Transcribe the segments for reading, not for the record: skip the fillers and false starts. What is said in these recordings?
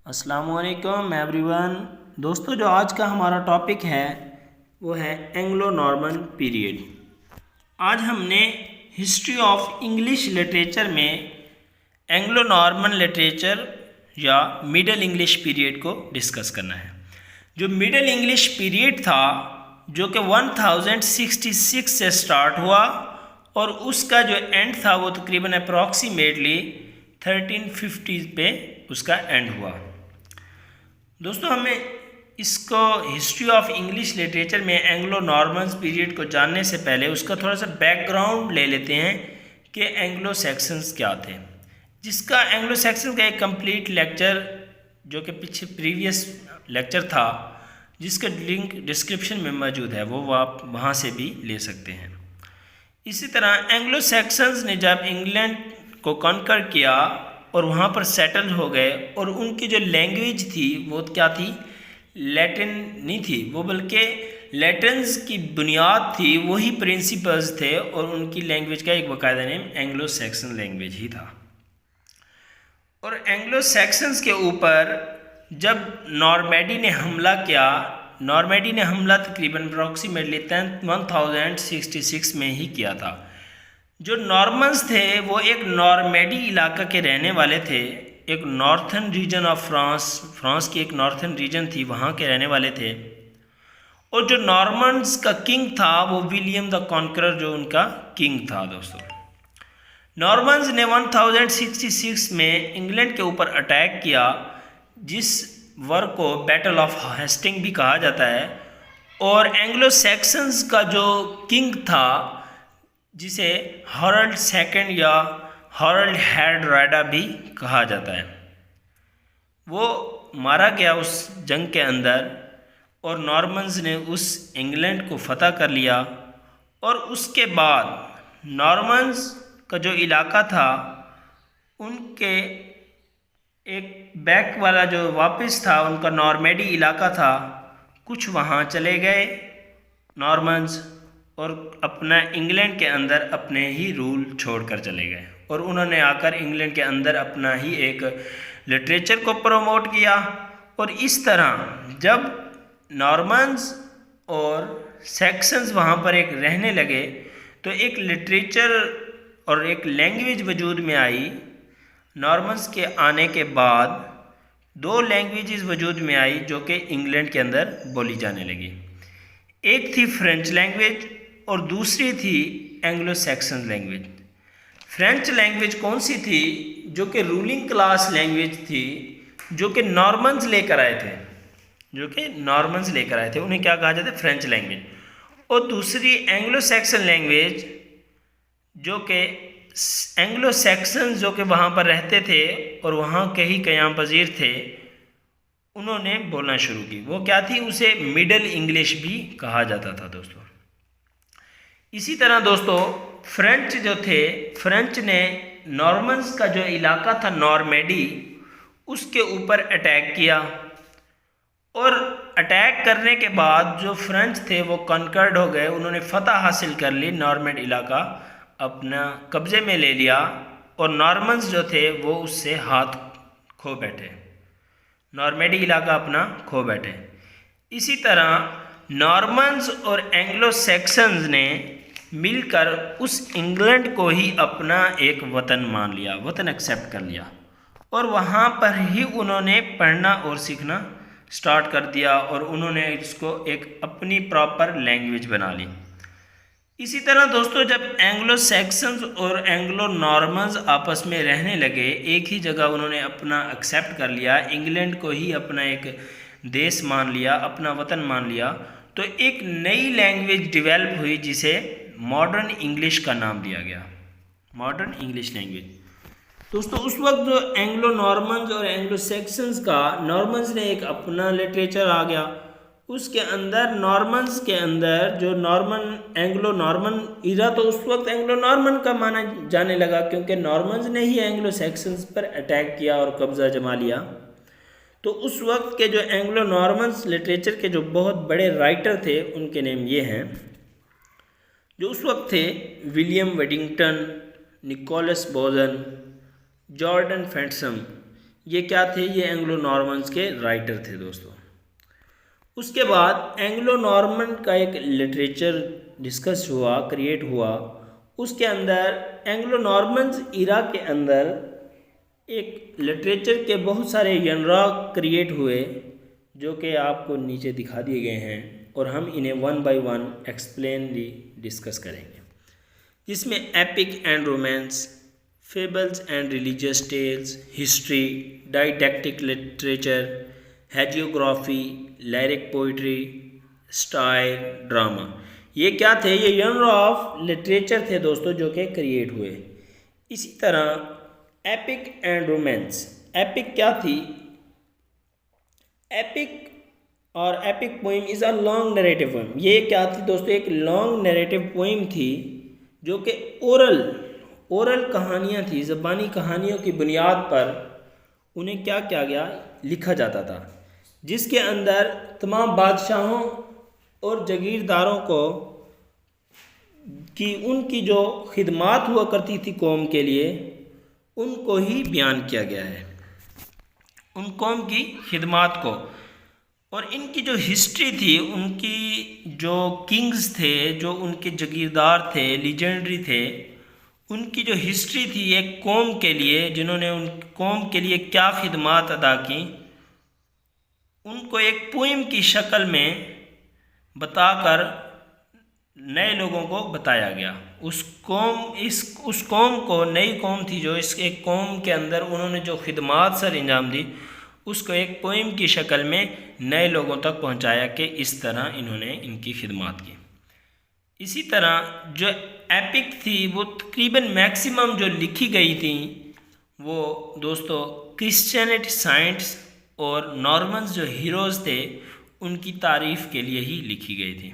अस्सलामुअलैकुम एवरीवन। दोस्तों, जो आज का हमारा टॉपिक है वो है एंग्लो नॉर्मन पीरियड। आज हमने हिस्ट्री ऑफ इंग्लिश लिटरेचर में एंग्लो नॉर्मन लिटरेचर या मिडल इंग्लिश पीरियड को डिस्कस करना है। जो मिडल इंग्लिश पीरियड था जो कि 1066 से स्टार्ट हुआ और उसका जो एंड था वो तकरीबन अप्रॉक्सीमेटली 1350 पे उसका एंड हुआ। दोस्तों, हमें इसको हिस्ट्री ऑफ इंग्लिश लिटरेचर में एंग्लो नॉर्मन्स पीरियड को जानने से पहले उसका थोड़ा सा बैकग्राउंड ले लेते हैं कि एंग्लो सैक्सन्स क्या थे, जिसका एंग्लो सैक्सन का एक कंप्लीट लेक्चर जो कि पीछे प्रीवियस लेक्चर था जिसका लिंक डिस्क्रिप्शन में मौजूद है, वो आप वहाँ से भी ले सकते हैं। इसी तरह एंग्लो सैक्सन्स ने जब इंग्लैंड को कॉन्कर किया और वहाँ पर सेटल हो गए और उनकी जो लैंग्वेज थी वो क्या थी, लैटिन नहीं थी वो, बल्कि लैटिन्स की बुनियाद थी, वही प्रिंसिपल्स थे और उनकी लैंग्वेज का एक बाकायदा नेम एंग्लो सैक्सन लैंग्वेज ही था। और एंग्लो सैक्सन्स के ऊपर जब नॉर्मैडी ने हमला किया, नॉर्मैडी ने हमला तकरीबन अप्रॉक्सीमेटली 1066 में ही किया था। जो नॉर्मन्स थे वो एक नॉर्मैडी इलाका के रहने वाले थे, एक नॉर्थन रीजन ऑफ फ्रांस की एक नॉर्थन रीजन थी, वहाँ के रहने वाले थे। और जो नॉर्मन्स का किंग था वो विलियम द कॉन्करर जो उनका किंग था। दोस्तों, नॉर्मन्स ने 1066 में इंग्लैंड के ऊपर अटैक किया, जिस वार को बैटल ऑफ हेस्टिंग भी कहा जाता है। और एंग्लो सैक्सन्स का जो किंग था जिसे हॉरल्ड सेकंड या हॉरल्ड हेड राइडा भी कहा जाता है, वो मारा गया उस जंग के अंदर और नॉर्मन्स ने उस इंग्लैंड को फतह कर लिया। और उसके बाद नॉर्मन्स का जो इलाका था उनके एक बैक वाला जो वापस था उनका नॉर्मैडी इलाका था, कुछ वहाँ चले गए नॉर्मन्स और अपना इंग्लैंड के अंदर अपने ही रूल छोड़कर चले गए और उन्होंने आकर इंग्लैंड के अंदर अपना ही एक लिटरेचर को प्रमोट किया। और इस तरह जब नॉर्मन्स और सैक्सन्स वहाँ पर एक रहने लगे तो एक लिटरेचर और एक लैंग्वेज वजूद में आई। नॉर्मन्स के आने के बाद दो लैंग्वेजेस वजूद में आई जो कि इंग्लैंड के अंदर बोली जाने लगी। एक थी फ्रेंच लैंग्वेज और दूसरी थी Anglo Saxon language. French language कौन सी थी? जो कि रूलिंग क्लास लैंग्वेज थी, जो कि नॉर्मन्स लेकर आए थे, उन्हें क्या कहा जाता है, फ्रेंच लैंग्वेज। और दूसरी एंग्लो सैक्सन लैंग्वेज जो कि एंग्लो सैक्सन जो कि वहाँ पर रहते थे और वहाँ के ही क़याम पजीर थे, उन्होंने बोलना शुरू की। वो क्या थी? उसे मिडल इंग्लिश भी कहा जाता था। दोस्तों, इसी तरह दोस्तों फ्रेंच जो थे, फ्रेंच ने नॉर्मन्स का जो इलाका था नॉर्मैडी, उसके ऊपर अटैक किया और अटैक करने के बाद जो फ्रेंच थे वो कॉन्कर्ड हो गए, उन्होंने फतह हासिल कर ली, नॉर्मैड इलाका अपना कब्ज़े में ले लिया और नॉर्मन्स जो थे वो उससे हाथ खो बैठे, नॉर्मैडी इलाका अपना खो बैठे। इसी तरह नॉर्मन्स और एंग्लो सैक्सन्स ने मिलकर उस इंग्लैंड को ही अपना एक वतन मान लिया, वतन एक्सेप्ट कर लिया और वहाँ पर ही उन्होंने पढ़ना और सीखना स्टार्ट कर दिया और उन्होंने इसको एक अपनी प्रॉपर लैंग्वेज बना ली। इसी तरह दोस्तों, जब एंग्लो सैक्सन्स और एंग्लो नॉर्मन्स आपस में रहने लगे, एक ही जगह उन्होंने अपना एक्सेप्ट कर लिया, इंग्लैंड को ही अपना एक देश मान लिया, अपना वतन मान लिया, तो एक नई लैंग्वेज डेवलप हुई जिसे मॉडर्न इंग्लिश का नाम दिया गया, मॉडर्न इंग्लिश लैंग्वेज। दोस्तों, उस वक्त जो एंग्लो नॉर्मन्स और एंग्लो सैक्सन्स का, नॉर्मन्स ने एक अपना लिटरेचर आ गया, उसके अंदर नॉर्मन्स के अंदर जो एंग्लो नॉर्मन इरा, तो उस वक्त एंग्लो नॉर्मन का माना जाने लगा क्योंकि नॉर्मन्स ने ही एंग्लो सैक्सन्स पर अटैक किया और कब्ज़ा जमा लिया। तो उस वक्त के जो एंग्लो नॉर्मन्स लिटरेचर के जो बहुत बड़े राइटर थे उनके नेम ये हैं, जो उस वक्त थे विलियम वेडिंगटन, निकोलस बोजन, जॉर्डन फैंटसम, ये क्या थे, ये एंग्लो नॉर्मन्स के राइटर थे दोस्तों। उसके बाद एंग्लो नॉर्मन का एक लिटरेचर डिस्कस हुआ, क्रिएट हुआ। उसके अंदर एंग्लो नॉर्मन्स इरा के अंदर एक लिटरेचर के बहुत सारे जनरा क्रिएट हुए, जो कि आपको नीचे दिखा दिए गए हैं, और हम इन्हें वन बाय वन एक्सप्लेनली डिस्कस करेंगे, जिसमें epic and romance, fables and religious tales, history, didactic literature, hagiography, lyric poetry, style, drama. ये क्या थे, ये जनर ऑफ लिटरेचर थे दोस्तों जो कि क्रिएट हुए। इसी तरह एपिक एंड रोमांस। एपिक क्या थी, एपिक और epic poem is a long narrative poem. ये क्या थी दोस्तों, एक लॉन्ग नरेटिव पोइम थी जो कि ओरल कहानियाँ थी, ज़बानी कहानियों की बुनियाद पर उन्हें क्या किया गया, लिखा जाता था, जिसके अंदर तमाम बादशाहों और जागीरदारों को कि उनकी जो खिदमात हुआ करती थी कौम के लिए, उनको ही बयान किया गया है, उन कौम की खिदमात को। और इनकी जो हिस्ट्री थी, उनकी जो किंग्स थे, जो उनके जागीरदार थे, लीजेंडरी थे, उनकी जो हिस्ट्री थी एक कौम के लिए, जिन्होंने उन कौम के लिए क्या खिदमात अदा की, उनको एक पोइम की शक्ल में बताकर नए लोगों को बताया गया। उस कौम को, नई कौम थी जो इस एक कौम के अंदर उन्होंने जो खिदमात सर अंजाम दी, उसको एक पोइम की शक्ल में नए लोगों तक पहुंचाया कि इस तरह इन्होंने इनकी खिदमात की। इसी तरह जो एपिक थी वो तकरीबन मैक्सिमम जो लिखी गई थी वो दोस्तों क्रिश्चियनिटी साइंट्स और नॉर्मन्स जो हीरोज़ थे उनकी तारीफ़ के लिए ही लिखी गई थी।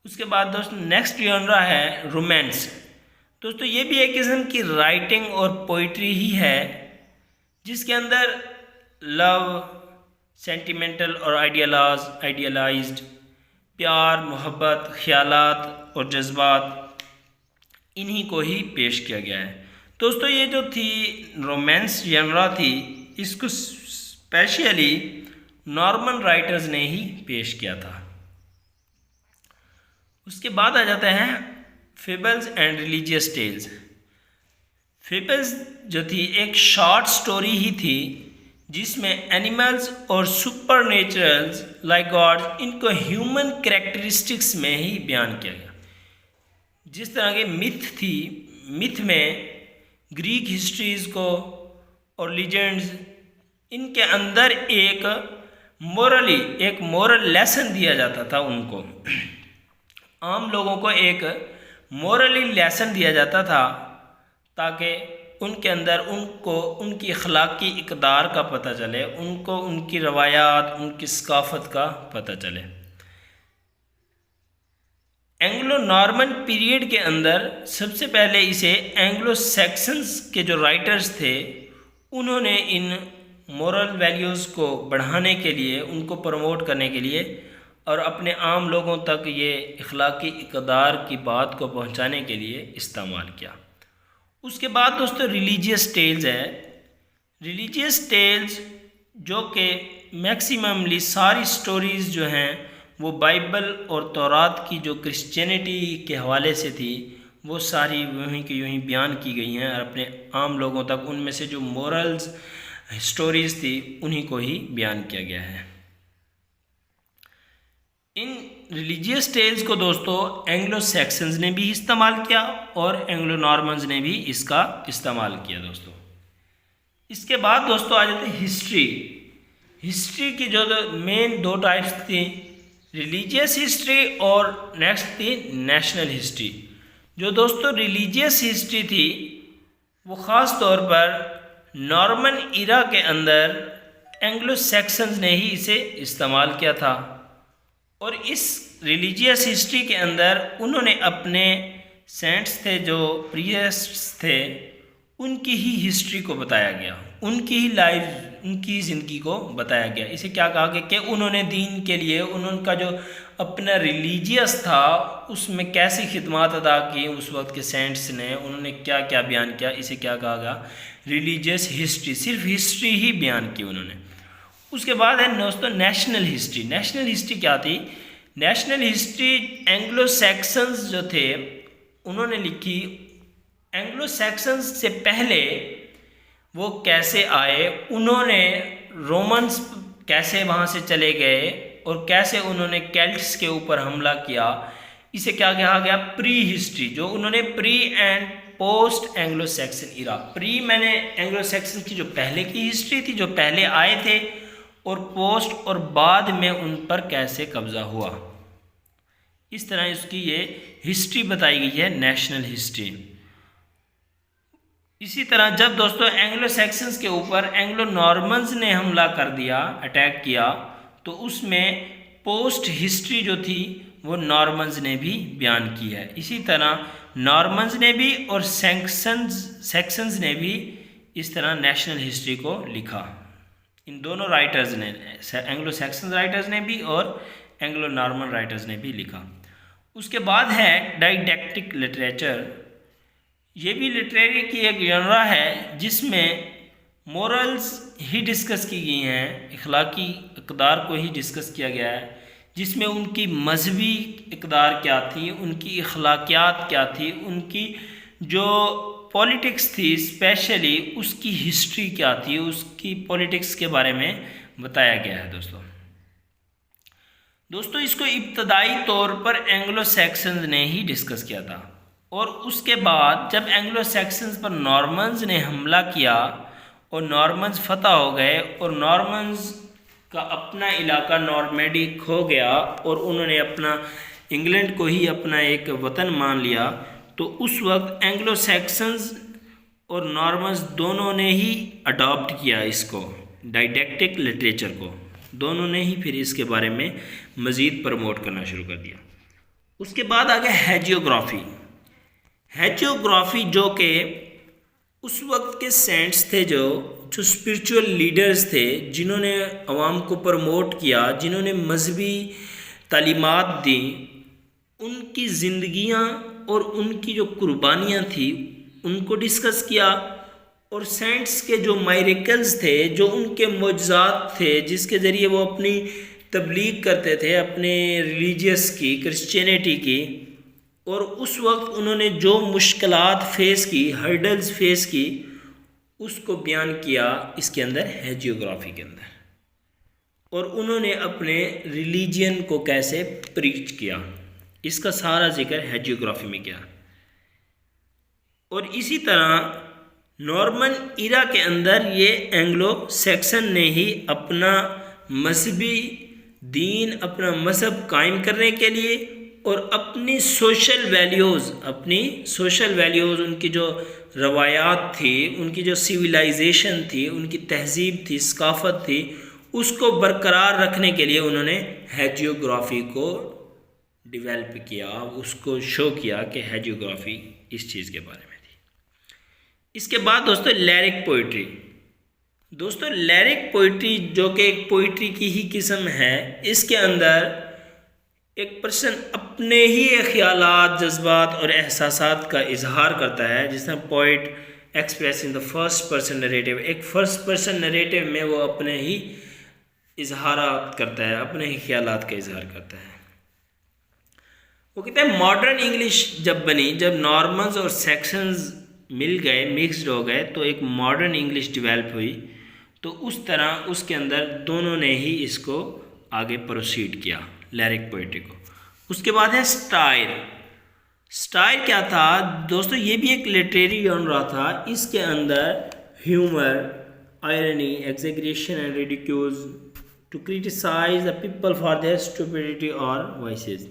उसके बाद दोस्तों नेक्स्ट जनरा है रोमांस। दोस्तों ये भी एक किस्म की राइटिंग और पोइट्री ही है, जिसके अंदर लव, सेंटिमेंटल और आइडियलाइज्ड, प्यार, मोहब्बत, ख्यालात और जज्बात, इन्हीं को ही पेश किया गया है। दोस्तों ये जो थी रोमांस जनरा थी, इसको स्पेशली नॉर्मन राइटर्स ने ही पेश किया था। उसके बाद आ जाता है fables and religious tales. Fables जो थी एक शॉर्ट स्टोरी ही थी, जिसमें एनिमल्स और सुपर नेचुरल्स लाइक गॉड, इनको ह्यूमन कैरेक्टरिस्टिक्स में ही बयान किया गया। जिस तरह के मिथ थी, मिथ में ग्रीक हिस्ट्रीज़ को और लीजेंड्स, इनके अंदर एक मोरल लेसन दिया जाता था उनको। आम लोगों को एक मोरली लेसन दिया जाता था ताकि उनके अंदर उनको उनकी अखलाकी इक़दार का पता चले, उनको उनकी रवायात, उनकी सकाफ़त का पता चले। एंग्लो नॉर्मन पीरियड के अंदर सबसे पहले इसे एंग्लो सैक्सन्स के जो राइटर्स थे, उन्होंने इन मोरल वैल्यूज़ को बढ़ाने के लिए, उनको प्रमोट करने के लिए और अपने आम लोगों तक ये अखलाकी इक़दार की बात को पहुंचाने के लिए इस्तेमाल किया। उसके बाद दोस्तों रिलीजियस टेल्स है। रिलीजियस टेल्स जो कि मैक्सिममली सारी स्टोरीज़ जो हैं वो बाइबल और तौरात की जो क्रिश्चियनिटी के हवाले से थी, वो सारी वहीं की यूँ ही बयान की गई हैं और अपने आम लोगों तक उनमें से जो मोरल्स स्टोरीज़ थी उन्हीं को ही बयान किया गया है। इन रिलीजियस टेल्स को दोस्तों एंग्लो सैक्सन्स ने भी इस्तेमाल किया और एंग्लो नॉर्मन्स ने भी इसका इस्तेमाल किया दोस्तों। इसके बाद दोस्तों आ जाते हैं हिस्ट्री। हिस्ट्री की जो मेन दो टाइप्स थी, रिलीजियस हिस्ट्री और नेक्स्ट थी नेशनल हिस्ट्री। जो दोस्तों रिलीजियस हिस्ट्री थी वो ख़ास तौर पर नॉर्मन इरा के अंदर एंग्लो सैक्सन्स ने ही इसे इस्तेमाल किया था और इस रिलीजियस हिस्ट्री के अंदर उन्होंने अपने सेंट्स थे, जो प्रीएस्ट्स थे, उनकी ही हिस्ट्री को बताया गया, उनकी ही लाइफ, उनकी ज़िंदगी को बताया गया। इसे क्या कहा गया कि उन्होंने दीन के लिए उनका जो अपना रिलीजियस था उसमें कैसी खिदमत अदा की उस वक्त के सेंट्स ने, उन्होंने क्या क्या बयान किया, इसे क्या कहा गया, रिलीजियस हिस्ट्री, सिर्फ हिस्ट्री ही बयान की उन्होंने। उसके बाद है दोस्तों नेशनल हिस्ट्री। नेशनल हिस्ट्री क्या थी? नेशनल हिस्ट्री एंग्लो सैक्सन्स जो थे उन्होंने लिखी। एंग्लो सैक्सन्स से पहले वो कैसे आए, उन्होंने रोमन्स कैसे वहाँ से चले गए और कैसे उन्होंने केल्ट्स के ऊपर हमला किया, इसे क्या कहा गया? Prehistory. जो उन्होंने pre and post Anglo Saxon era, pre मैंने एंग्लो सैक्सन की जो पहले की हिस्ट्री थी, जो पहले आए थे, और पोस्ट और बाद में उन पर कैसे कब्जा हुआ, इस तरह इसकी ये हिस्ट्री बताई गई है, नेशनल हिस्ट्री। इसी तरह जब दोस्तों एंग्लो सैक्सन्स के ऊपर एंग्लो नॉर्मन्स ने हमला कर दिया, अटैक किया, तो उसमें पोस्ट हिस्ट्री जो थी वो नॉर्मन्स ने भी बयान की है। इसी तरह नॉर्मन्स ने भी और सैक्सन्स ने भी इस तरह नेशनल हिस्ट्री को लिखा। इन दोनों राइटर्स ने, एंग्लो सैक्सन राइटर्स ने भी और एंग्लो नॉर्मन राइटर्स ने भी लिखा। उसके बाद है डाइडेक्टिक लिटरेचर। ये भी लिटरेरी की एक जनरा है जिसमें मोरल्स ही डिस्कस की गई हैं, इखलाकी इक़दार को ही डिस्कस किया गया है, जिसमें उनकी मजहबी इक़दार क्या थी, उनकी इखलाकियात क्या थी, उनकी जो पॉलिटिक्स थी स्पेशली उसकी हिस्ट्री क्या थी, उसकी पॉलिटिक्स के बारे में बताया गया है। दोस्तों इसको इब्तदाई तौर पर एंग्लो सैक्सन्स ने ही डिस्कस किया था, और उसके बाद जब एंग्लो सैक्सन्स पर नॉर्मन्स ने हमला किया और नॉर्मन्स फतह हो गए और नॉर्मन्स का अपना इलाका नॉर्मैंडी खो गया और उन्होंने अपना इंग्लैंड को ही अपना एक वतन मान लिया, तो उस वक्त एंग्लो सैक्सन्स और नॉर्मन्स दोनों ने ही अडॉप्ट किया इसको, डाइडेक्टिक लिटरेचर को, दोनों ने ही फिर इसके बारे में मज़ीद प्रमोट करना शुरू कर दिया। उसके बाद आ गया हैजियोग्राफी। हैजियोग्राफी जो कि उस वक्त के सेंट्स थे, जो स्पिरिचुअल लीडर्स थे, जिन्होंने अवाम को प्रमोट किया, जिन्होंने मजहबी तालीमात दी, उनकी ज़िंदगियाँ और उनकी जो कुर्बानियाँ थी उनको डिस्कस किया, और सेंट्स के जो मायरिकल्स थे, जो उनके मौजज़ात थे जिसके ज़रिए वो अपनी तबलीग करते थे अपने रिलीजियस की, क्रिश्चियनिटी की, और उस वक्त उन्होंने जो मुश्किलात फेस की, हर्डल्स फेस की, उसको बयान किया इसके अंदर, हैजियोग्राफी के अंदर, और उन्होंने अपने रिलीजियन को कैसे प्रीच किया, इसका सारा जिक्र हैजियोग्राफी में किया। और इसी तरह नॉर्मन इरा के अंदर ये एंग्लो सैक्सन ने ही अपना मजहबी दीन, अपना मज़हब कायम करने के लिए और अपनी सोशल वैल्यूज़, उनकी जो रवायात थी, उनकी जो सिविलाइजेशन थी, उनकी तहजीब थी, सकाफ़त थी, उसको बरकरार रखने के लिए उन्होंने हैजियोग्राफी को डेवलप किया, उसको शो किया कि हैजियोग्राफी इस चीज़ के बारे में थी। इसके बाद दोस्तों लिरिक पोइट्री। दोस्तों लिरिक पोइट्री जो कि एक पोइट्री की ही किस्म है, इसके अंदर एक पर्सन अपने ही ख्यालात, जज्बात और एहसासात का इजहार करता है, जिसमें poet express in the first person narrative, एक फर्स्ट पर्सन नरेटिव में वो अपने ही इजहारात करता है, अपने ही ख्यालात का इजहार करता है। वो कहते हैं मॉडर्न इंग्लिश जब बनी, जब नॉर्मन्स और सेक्शंस मिल गए, मिक्सड हो गए, तो एक मॉडर्न इंग्लिश डेवलप हुई, तो उस तरह उसके अंदर दोनों ने ही इसको आगे प्रोसीड किया, लिरिक पोइट्री को। उसके बाद है स्टाइल। स्टाइल क्या था दोस्तों? ये भी एक लिटरेरी जॉनरा था। इसके अंदर humour, irony, exaggeration and ridicule to criticise the people for their stupidity और वाइसेस।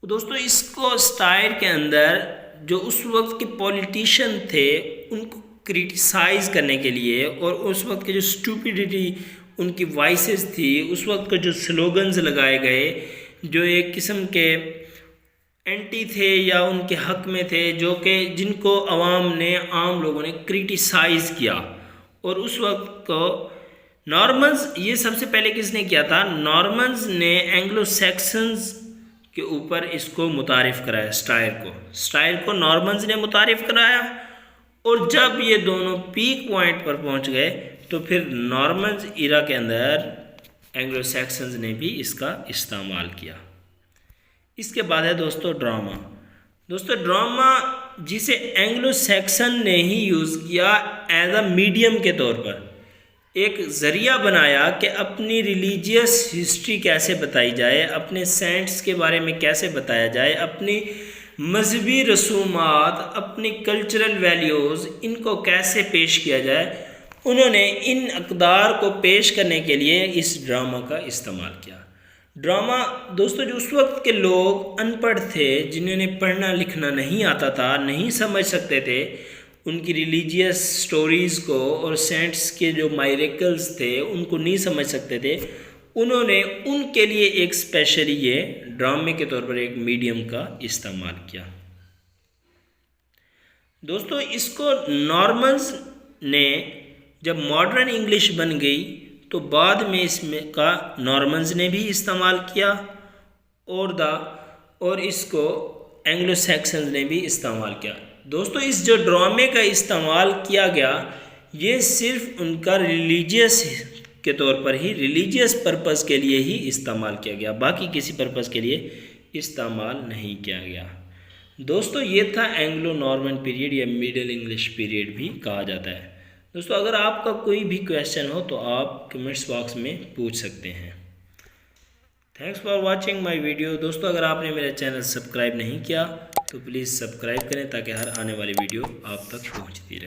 दोस्तों इसको स्टाइल के अंदर जो उस वक्त के पॉलिटिशियन थे उनको क्रिटिसाइज़ करने के लिए, और उस वक्त के जो स्टूपिडिटी उनकी वॉइसेस थी, उस वक्त के जो स्लोगन्स लगाए गए जो एक किस्म के एंटी थे या उनके हक में थे, जो कि जिनको आवाम ने, आम लोगों ने क्रिटिसाइज़ किया। और उस वक्त को नॉर्मन्स, ये सबसे पहले किसने किया था? नॉर्मन्स ने एंग्लो सैक्सन्स के ऊपर इसको मुतारिफ़ कराया, स्टाइल को नॉर्मन्स ने मुतारिफ़ कराया, और जब ये दोनों पीक पॉइंट पर पहुंच गए तो फिर नॉर्मन्स इरा के अंदर एंग्लो सैक्सन्स ने भी इसका इस्तेमाल किया। इसके बाद है दोस्तों ड्रामा। दोस्तों ड्रामा जिसे एंग्लो सैक्सन ने ही यूज़ किया एज अ मीडियम के तौर पर, एक ज़रिया बनाया कि अपनी रिलीजियस हिस्ट्री कैसे बताई जाए, अपने सेंट्स के बारे में कैसे बताया जाए, अपनी मजहबी रसूमात, अपनी कल्चरल वैल्यूज़, इनको कैसे पेश किया जाए। उन्होंने इन अक़दार को पेश करने के लिए इस ड्रामा का इस्तेमाल किया। ड्रामा दोस्तों जो उस वक्त के लोग अनपढ़ थे, जिन्हें पढ़ना लिखना नहीं आता था, नहीं समझ सकते थे उनकी रिलीजियस स्टोरीज़ को और सेंट्स के जो मायरेकल्स थे उनको नहीं समझ सकते थे, उन्होंने उनके लिए एक स्पेशली ये ड्रामे के तौर पर एक मीडियम का इस्तेमाल किया। दोस्तों इसको नॉर्मन्स ने जब मॉडर्न इंग्लिश बन गई तो बाद में इसमें का नॉर्मन्स ने भी इस्तेमाल किया और इसको एंग्लो सैक्सन्स ने भी इस्तेमाल किया। दोस्तों इस जो ड्रामे का इस्तेमाल किया गया ये सिर्फ उनका रिलीजियस के तौर पर ही, रिलीजियस पर्पज़ के लिए ही इस्तेमाल किया गया, बाकी किसी पर्पज़ के लिए इस्तेमाल नहीं किया गया। दोस्तों ये था एंग्लो नॉर्मन पीरियड या मिडिल इंग्लिश पीरियड भी कहा जाता है। दोस्तों अगर आपका कोई भी क्वेश्चन हो तो आप कमेंट्स बॉक्स में पूछ सकते हैं। Thanks for watching my video. दोस्तों अगर आपने मेरा चैनल सब्सक्राइब नहीं किया तो प्लीज़ सब्सक्राइब करें ताकि हर आने वाली वीडियो आप तक पहुंचती रहे।